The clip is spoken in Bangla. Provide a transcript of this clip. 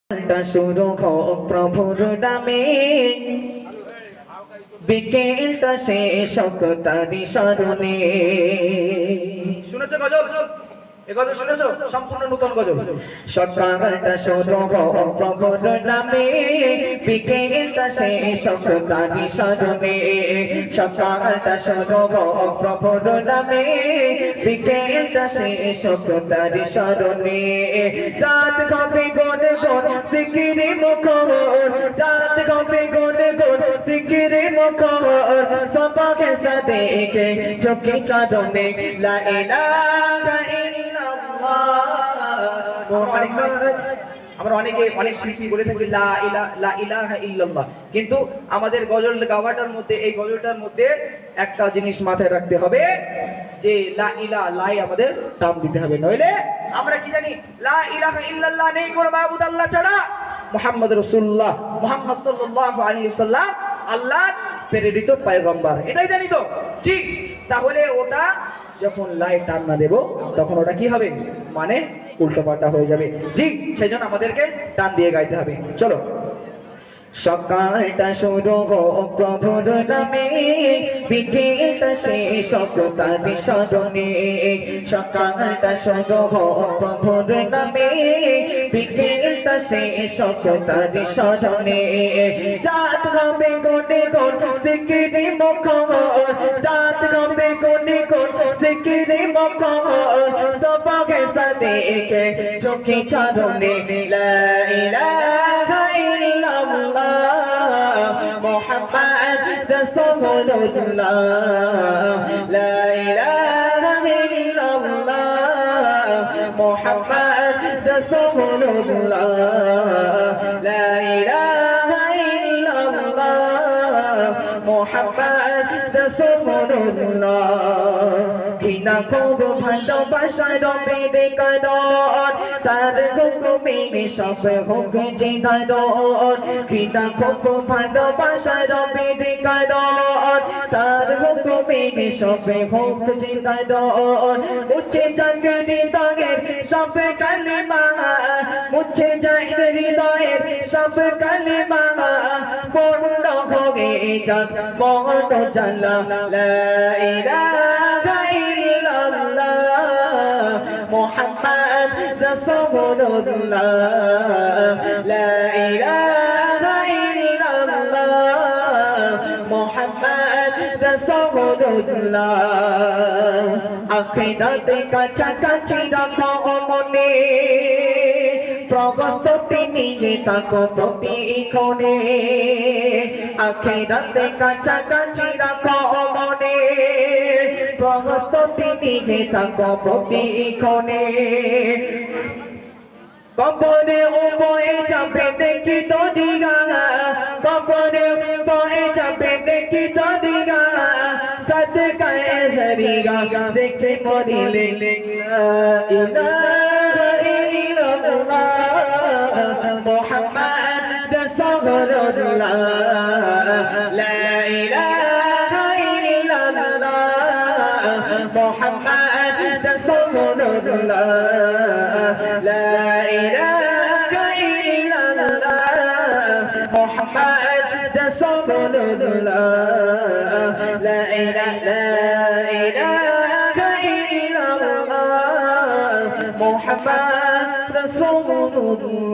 শুরু হোক প্রভুর নামে, বিকেলটা শেষ হোক তারি স্মরণে। শুনেছো গজল? এ গজল শুনেছো? সম্পূর্ণ নতুন গজল। সকালটা শুরু হোক প্রভুর নামে, বিকেলটা শেষ হোক তারি স্মরণে। সকালটা শুরু হোক প্রভুর নামে, বিকেলটা শেষ হোক তারি স্মরণে। রাত হবে গুন গুন জিকিরে মুখর, রাত হবে গুন গুন জিকিরে মুখর, সবাকে সাদেকে চোখে চাঁদনে লা ইলাহা ইল্লাল্লাহ মুহাম্মদ। আমরা অনেক শিল্পী বলে থাকি লা ইলাহা ইল্লাল্লাহ, কিন্তু আমাদের গজল গাওয়াটার মধ্যে, এই গজলটার মধ্যে একটা জিনিস মাথায় রাখতে হবে যে লাই আমাদের টান দিতে হবে, নইলে আমরা কি জানি লা ইলাহা ইল্লাল্লাহ নেই কোনো মাবুদ আল্লাহ ছাড়া, মুহাম্মদ রাসূলুল্লাহ, মুহাম্মদ সাল্লাল্লাহু আলাইহি ওয়াসাল্লাম আল্লাহর প্রেরিত পয়গম্বর, এটাই জানি তো ঠিক। তাহলে ওটা যখন লাই টান না দেব তখন ওটা কি হবে, মানে উল্টোপাল্টা হয়ে যাবে। ঠিক সেই জন্য আমাদেরকে টান দিয়ে গাইতে হবে। চলো। সকালটা শুরু হোক প্রভুর নামে, বিকেলটা শেষ হোক তারি স্মরণে। সকালটা শুরু হোক প্রভুর নামে, বিকেলটা শেষ হোক তারি স্মরণে। রাত হবে গুনে গুন জিকিরে মুখর, রাত হবে গুনে গুন জিকিরে মুখর, সবাকে সাদেকে চোখে চাঁদনে লা ইলাহা ইল্লাল্লাহ মুহাম্মদ রাসূলুল্লাহ, লা ইলাহা ইল্লাল্লাহ মুহাম্মদ রাসূলুল্লাহ, লা ইলাহা ইল্লাল্লাহ মুহাম্মদ রাসূলুল্লাহ। ঘৃণা খুব ভালোবাসার রবে কারণ, তার হুকুমে সব হোক জিদারণ। ঘৃণা খুব ভালোবাসার রবে কারণ, তার হুকুমে সব হোক জিদারণ। মুছে যাক হৃদয়ের সব কালিমা, মুছে যাক হৃদয়ের সব কালিমা, পূর্ণ হয়ে যাক মন জালা লা ইলাহা ইল্লাল্লাহ মুহাম্মদ রাসূলুল্লাহ, লা ইলাহা ইল্লাল্লাহ মুহাম্মদ রাসূলুল্লাহ। আখিরাতে কাছাকাছি রাখো মনে, প্রস্তুতি নিয়ে থাকো প্রতিক্ষণে। আখিরাতে কাছাকাছি রাখো মনে, প্রস্তুতি নিয়ে থাকো প্রতিক্ষণে। কবরে বয়ে যাবে দেখি দরিয়া, কবরে বয়ে যাবে দেখি দরিয়া, সদকায়ে জরিয়া দেখে মরিলে লা ইলাহা ইল্লাল্লাহ মুহাম্মদ রাসূলুল্লাহ, লা ইলাহা ইল্লাল্লাহ মুহাম্মদ রাসূলুল্লাহ, লা ইলাহা ইল্লাল্লাহ মুহাম্মদ রাসূলুল্লাহ, লা ইলাহা ইল্লাল্লাহ মুহাম্মদ রাসূলুল্লাহ।